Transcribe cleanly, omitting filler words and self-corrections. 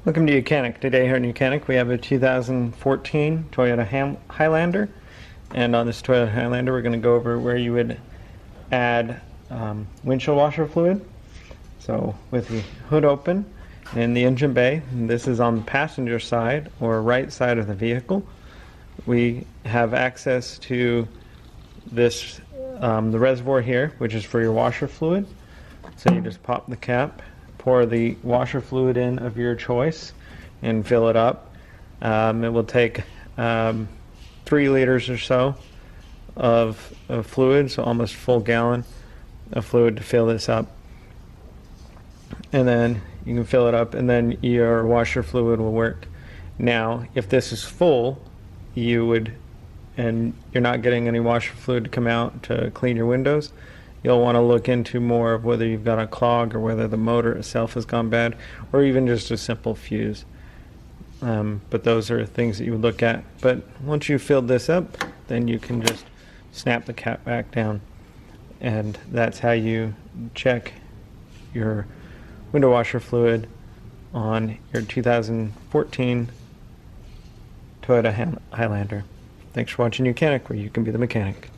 Welcome to YOUCANIC. Today here in YOUCANIC we have a 2014 Toyota Highlander, and on this Toyota Highlander we're going to go over where you would add windshield washer fluid. So with the hood open in the engine bay, and this is on the passenger side or right side of the vehicle, we have access to this the reservoir here, which is for your washer fluid. So you just pop the cap, pour the washer fluid in of your choice and fill it up. It will take 3 liters or so of fluid, so almost full gallon of fluid to fill this up. And then you can fill it up and then your washer fluid will work. Now, if this is full, and you're not getting any washer fluid to come out to clean your windows, you'll want to look into more of whether you've got a clog or whether the motor itself has gone bad, or even just a simple fuse. But those are things that you would look at. But once you've filled this up, then you can just snap the cap back down. And that's how you check your window washer fluid on your 2014 Toyota Highlander. Thanks for watching YOUCANIC, where you can be the mechanic.